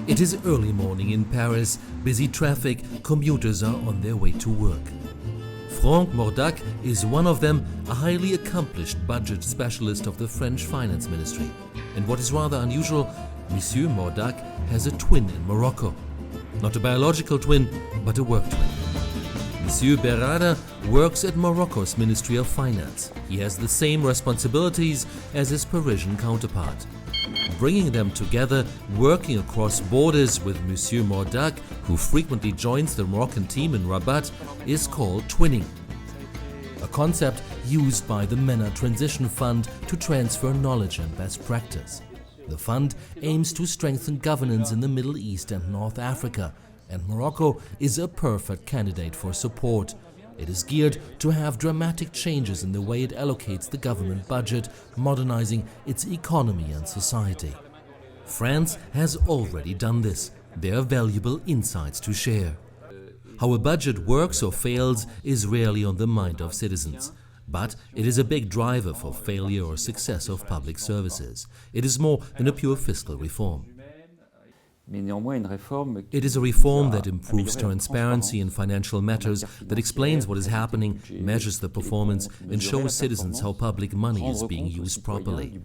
It is early morning in Paris, busy traffic, commuters are on their way to work. Franck Mordac is one of them, a highly accomplished budget specialist of the French Finance Ministry. And what is rather unusual, Monsieur Mordac has a twin in Morocco. Not a biological twin, but a work twin. Monsieur Berada works at Morocco's Ministry of Finance. He has the same responsibilities as his Parisian counterpart. Bringing them together, working across borders with Monsieur Mordac, who frequently joins the Moroccan team in Rabat, is called twinning. A concept used by the MENA Transition Fund to transfer knowledge and best practice. The fund aims to strengthen governance in the Middle East and North Africa, and Morocco is a perfect candidate for support. It is geared to have dramatic changes in the way it allocates the government budget, modernizing its economy and society. France has already done this. There are valuable insights to share. How a budget works or fails is rarely on the mind of citizens. But it is a big driver for failure or success of public services. It is more than a pure fiscal reform. It is a reform that improves transparency in financial matters, that explains what is happening, measures the performance, and shows citizens how public money is being used properly.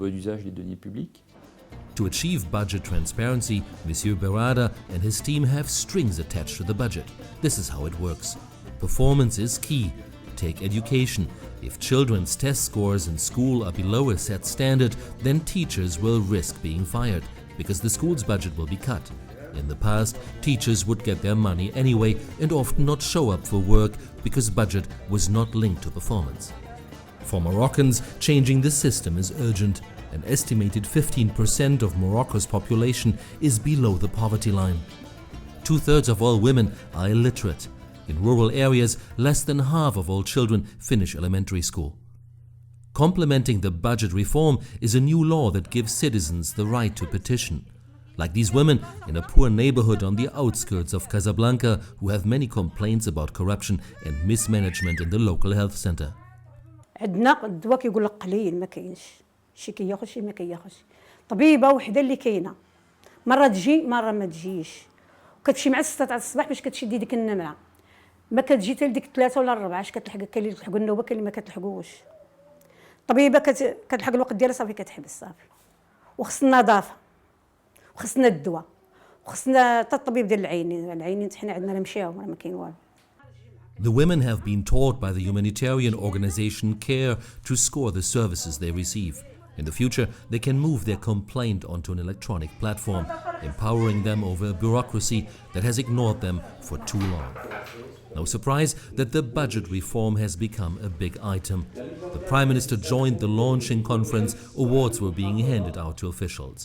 To achieve budget transparency, Monsieur Berada and his team have strings attached to the budget. This is how it works. Performance is key. Take education. If children's test scores in school are below a set standard, then teachers will risk being fired, because the school's budget will be cut. In the past, teachers would get their money anyway and often not show up for work because budget was not linked to performance. For Moroccans, changing the system is urgent. An estimated 15% of Morocco's population is below the poverty line. 2/3 of all women are illiterate. In rural areas, less than half of all children finish elementary school. Complementing the budget reform is a new law that gives citizens the right to petition. Like these women in a poor neighborhood on the outskirts of Casablanca who have many complaints about corruption and mismanagement in the local health center. عندنا الدواء كيقول لك قليل ما كاينش شي كياخذ شي ما كياخذش طبيبه وحده اللي كاينه مره تجي مره ما تجيش وكتمشي مع 6 تاع الصباح باش كتشدي ديك النمره ما كتجي حتى لديك 3 ولا 4 اش كتلحق كاين اللي كتلحقوا النوبه كاين اللي ما كتلحقوش الطبيبه كتلحق الوقت ديالها صافي كتحبس صافي وخص النظافه وخصنا الدواء وخصنا حتى الطبيب ديال العينين حنا عندنا مشاو ما كاين والو. The women have been taught by the humanitarian organization CARE to score the services they receive. In the future, they can move their complaint onto an electronic platform, empowering them over a bureaucracy that has ignored them for too long. No surprise that the budget reform has become a big item. The Prime Minister joined the launching conference. Awards were being handed out to officials.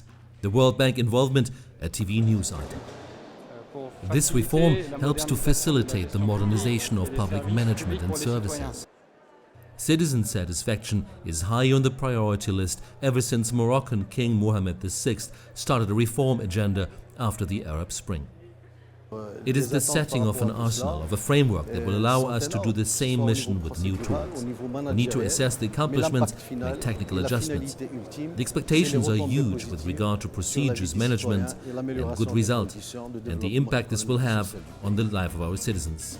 The World Bank involvement, a TV news item. This reform helps to facilitate the modernization of public management and services. Citizen satisfaction is high on the priority list ever since Moroccan King Mohammed VI started a reform agenda after the Arab Spring. It is the setting of an arsenal, of a framework that will allow us to do the same mission with new tools. We need to assess the accomplishments, make technical adjustments. The expectations are huge with regard to procedures, management, and good results, and the impact this will have on the life of our citizens.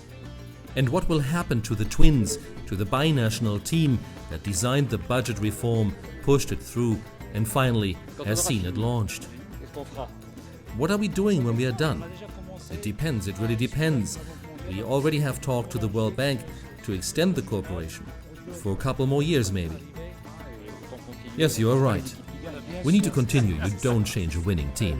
And what will happen to the twins, to the binational team that designed the budget reform, pushed it through, and finally has seen it launched? What are we doing when we are done? It depends, it really depends. We already have talked to the World Bank to extend the cooperation for a couple more years maybe. Yes, you are right. We need to continue. You don't change a winning team.